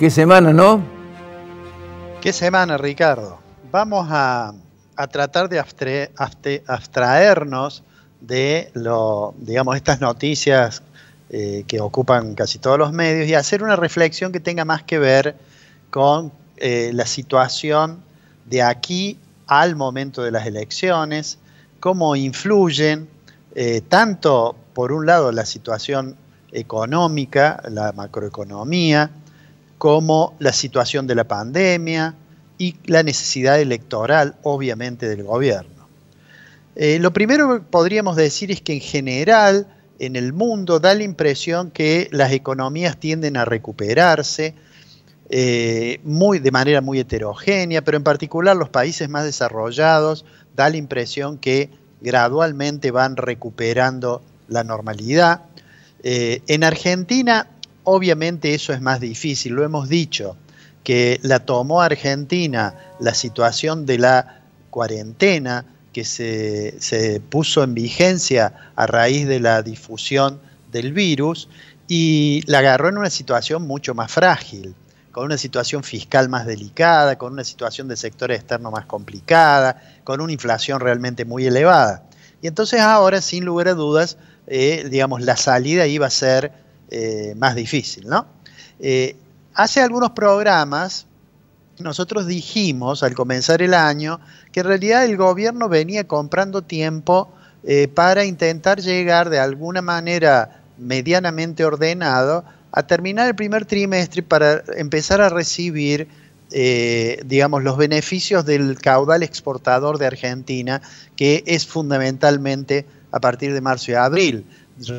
Qué semana, ¿no? Qué semana, Ricardo. Vamos a tratar de abstraernos de digamos, estas noticias que ocupan casi todos los medios y hacer una reflexión que tenga más que ver con la situación de aquí al momento de las elecciones, cómo influyen tanto, por un lado, la situación económica, la macroeconomía, como la situación de la pandemia y la necesidad electoral, obviamente, del gobierno. Lo primero que podríamos decir es que en general en el mundo da la impresión que las economías tienden a recuperarse de manera muy heterogénea, pero en particular los países más desarrollados da la impresión que gradualmente van recuperando la normalidad. En Argentina, obviamente eso es más difícil, lo hemos dicho, que la tomó Argentina la situación de la cuarentena que se puso en vigencia a raíz de la difusión del virus y la agarró en una situación mucho más frágil, con una situación fiscal más delicada, con una situación del sector externo más complicada, con una inflación realmente muy elevada. Y entonces ahora, sin lugar a dudas, digamos, la salida iba a ser más difícil, ¿no? Hace algunos programas nosotros dijimos al comenzar el año que en realidad el gobierno venía comprando tiempo para intentar llegar de alguna manera medianamente ordenado a terminar el primer trimestre para empezar a recibir digamos, los beneficios del caudal exportador de Argentina, que es fundamentalmente a partir de marzo y abril,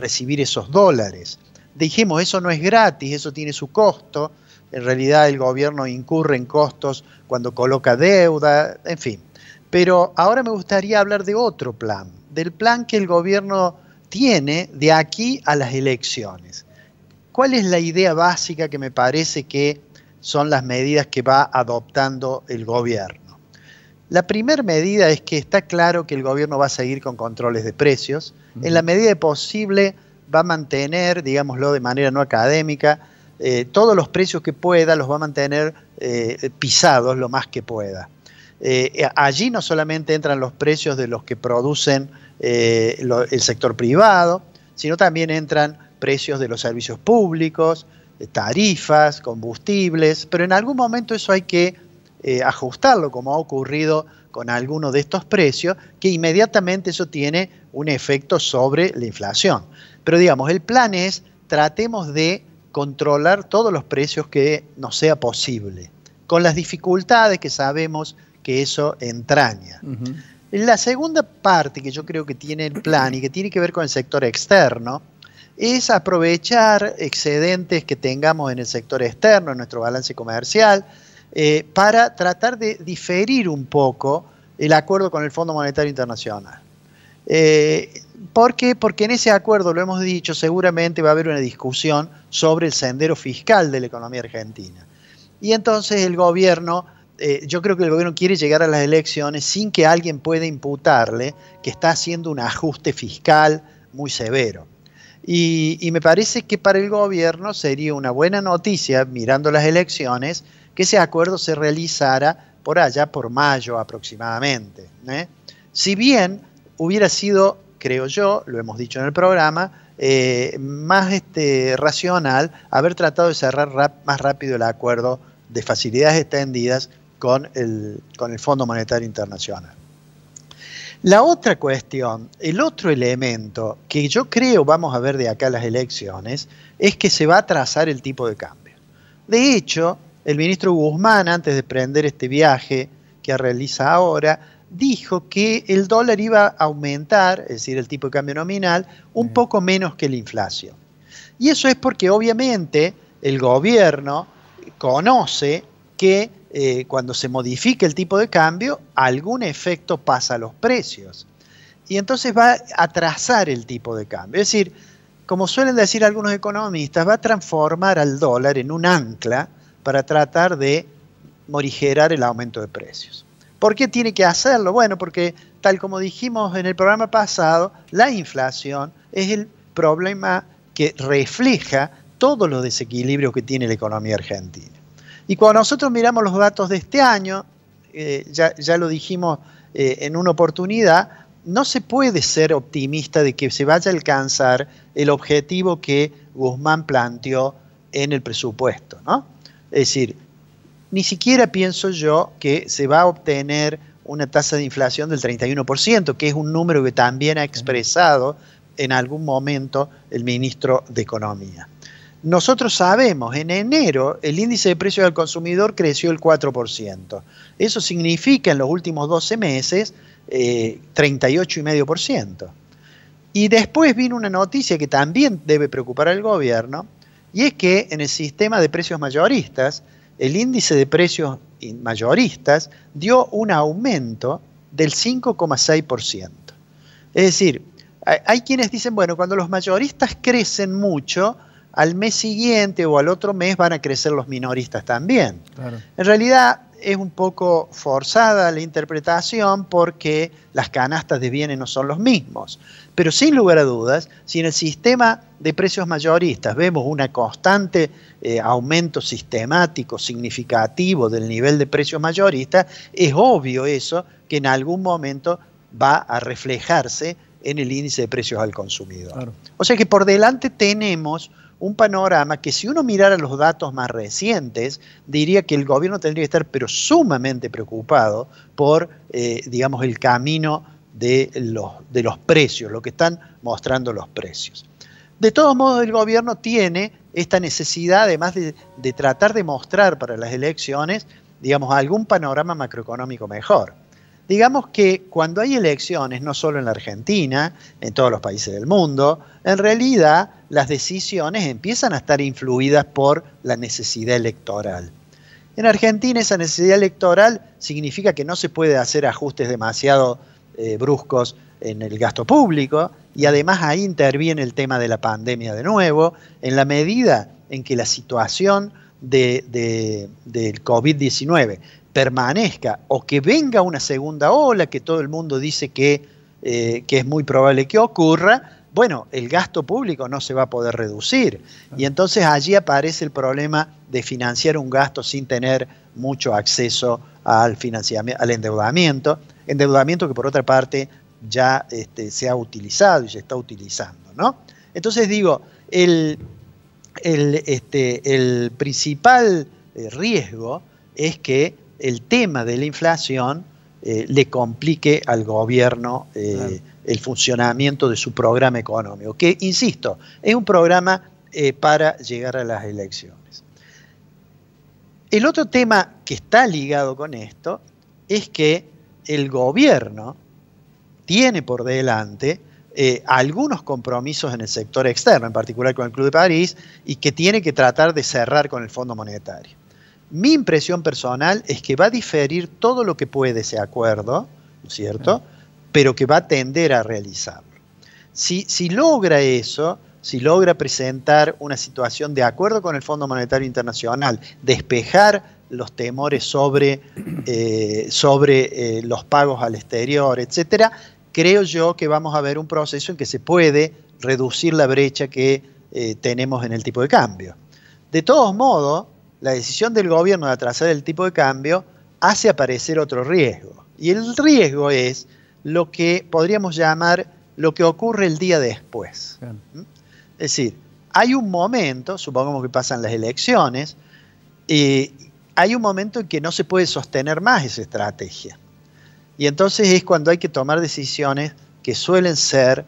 recibir esos dólares. Dijimos, eso no es gratis, eso tiene su costo. En realidad el gobierno incurre en costos cuando coloca deuda, en fin. Pero ahora me gustaría hablar de otro plan, del plan que el gobierno tiene de aquí a las elecciones. ¿Cuál es la idea básica que me parece que son las medidas que va adoptando el gobierno? La primera medida es que está claro que el gobierno va a seguir con controles de precios. En la medida de posible va a mantener, digámoslo de manera no académica, todos los precios que pueda los va a mantener pisados lo más que pueda. Allí no solamente entran los precios de los que producen el sector privado, sino también entran precios de los servicios públicos, tarifas, combustibles, pero en algún momento eso hay que ajustarlo, como ha ocurrido con algunos de estos precios, que inmediatamente eso tiene un efecto sobre la inflación. Pero digamos, el plan es, tratemos de controlar todos los precios que nos sea posible, con las dificultades que sabemos que eso entraña. La segunda parte que yo creo que tiene el plan y que tiene que ver con el sector externo es aprovechar excedentes que tengamos en el sector externo, en nuestro balance comercial, para tratar de diferir un poco el acuerdo con el Fondo Monetario Internacional. ¿Por qué? Porque en ese acuerdo, lo hemos dicho, seguramente va a haber una discusión sobre el sendero fiscal de la economía argentina. Y entonces el gobierno, yo creo que el gobierno quiere llegar a las elecciones sin que alguien pueda imputarle que está haciendo un ajuste fiscal muy severo. Y me parece que para el gobierno sería una buena noticia, mirando las elecciones, que ese acuerdo se realizara por allá por mayo aproximadamente. Si bien hubiera sido, creo yo, lo hemos dicho en el programa, más racional haber tratado de cerrar más rápido el acuerdo de facilidades extendidas con el Fondo Monetario Internacional. La otra cuestión, el otro elemento que yo creo vamos a ver de acá a las elecciones, es que se va a trazar el tipo de cambio. De hecho, el ministro Guzmán, antes de prender este viaje que realiza ahora, dijo que el dólar iba a aumentar, es decir, el tipo de cambio nominal, un poco menos que la inflación. Y eso es porque obviamente el gobierno conoce que cuando se modifica el tipo de cambio, algún efecto pasa a los precios. Y entonces va a trazar el tipo de cambio. Es decir, como suelen decir algunos economistas, va a transformar al dólar en un ancla para tratar de morigerar el aumento de precios. ¿Por qué tiene que hacerlo? Bueno, porque tal como dijimos en el programa pasado, la inflación es el problema que refleja todos los desequilibrios que tiene la economía argentina. Y cuando nosotros miramos los datos de este año, ya lo dijimos en una oportunidad, no se puede ser optimista de que se vaya a alcanzar el objetivo que Guzmán planteó en el presupuesto, ¿no? Es decir, ni siquiera pienso yo que se va a obtener una tasa de inflación del 31%, que es un número que también ha expresado en algún momento el ministro de Economía. Nosotros sabemos, en enero el índice de precios al consumidor creció el 4%. Eso significa en los últimos 12 meses 38,5%. Y después vino una noticia que también debe preocupar al gobierno, y es que en el sistema de precios mayoristas, el índice de precios mayoristas dio un aumento del 5,6%. Es decir, hay quienes dicen, bueno, cuando los mayoristas crecen mucho, al mes siguiente o al otro mes van a crecer los minoristas también. Claro. En realidad es un poco forzada la interpretación porque las canastas de bienes no son los mismos. Pero sin lugar a dudas, si en el sistema de precios mayoristas vemos un constante aumento sistemático, significativo del nivel de precios mayoristas, es obvio eso que en algún momento va a reflejarse en el índice de precios al consumidor. Claro. O sea que por delante tenemos un panorama que si uno mirara los datos más recientes, diría que el gobierno tendría que estar pero sumamente preocupado por, digamos, el camino de los precios, lo que están mostrando los precios. De todos modos, el gobierno tiene esta necesidad, además de tratar de mostrar para las elecciones, digamos, algún panorama macroeconómico mejor. Digamos que cuando hay elecciones, no solo en la Argentina, en todos los países del mundo, en realidad las decisiones empiezan a estar influidas por la necesidad electoral. En Argentina esa necesidad electoral significa que no se puede hacer ajustes demasiado bruscos en el gasto público y además ahí interviene el tema de la pandemia de nuevo, en la medida en que la situación del COVID-19 permanezca o que venga una segunda ola que todo el mundo dice que es muy probable que ocurra, bueno, el gasto público no se va a poder reducir. Y entonces allí aparece el problema de financiar un gasto sin tener mucho acceso al financiamiento, al endeudamiento que por otra parte ya se ha utilizado y se está utilizando, ¿no? Entonces digo, el principal riesgo es que el tema de la inflación le complique al gobierno el funcionamiento de su programa económico, que, insisto, es un programa para llegar a las elecciones. El otro tema que está ligado con esto es que el gobierno tiene por delante algunos compromisos en el sector externo, en particular con el Club de París, y que tiene que tratar de cerrar con el Fondo Monetario. Mi impresión personal es que va a diferir todo lo que puede ese acuerdo, ¿no es cierto?, pero que va a tender a realizarlo. Si logra eso, si logra presentar una situación de acuerdo con el Fondo Monetario Internacional, despejar los temores sobre los pagos al exterior, etcétera, creo yo que vamos a ver un proceso en que se puede reducir la brecha que tenemos en el tipo de cambio. De todos modos, la decisión del gobierno de atrasar el tipo de cambio hace aparecer otro riesgo. Y el riesgo es lo que podríamos llamar lo que ocurre el día después. Bien. Es decir, hay un momento, supongamos que pasan las elecciones, hay un momento en que no se puede sostener más esa estrategia. Y entonces es cuando hay que tomar decisiones que suelen ser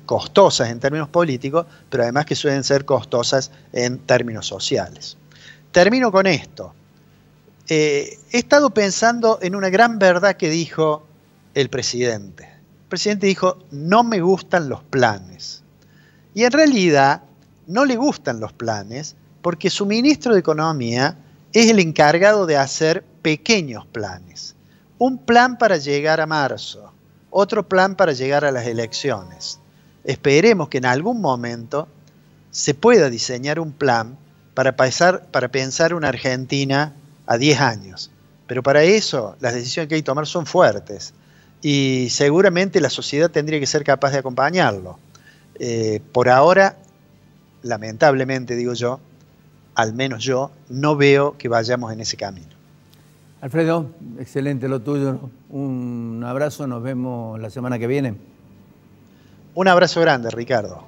costosas en términos políticos, pero además que suelen ser costosas en términos sociales. Termino con esto. He estado pensando en una gran verdad que dijo el presidente. El presidente dijo, no me gustan los planes. Y en realidad no le gustan los planes porque su ministro de Economía es el encargado de hacer pequeños planes. Un plan para llegar a marzo, otro plan para llegar a las elecciones. Esperemos que en algún momento se pueda diseñar un plan para pensar una Argentina a 10 años. Pero para eso las decisiones que hay que tomar son fuertes y seguramente la sociedad tendría que ser capaz de acompañarlo. Por ahora, lamentablemente digo yo, al menos yo, no veo que vayamos en ese camino. Alfredo, excelente lo tuyo. Un abrazo, nos vemos la semana que viene. Un abrazo grande, Ricardo.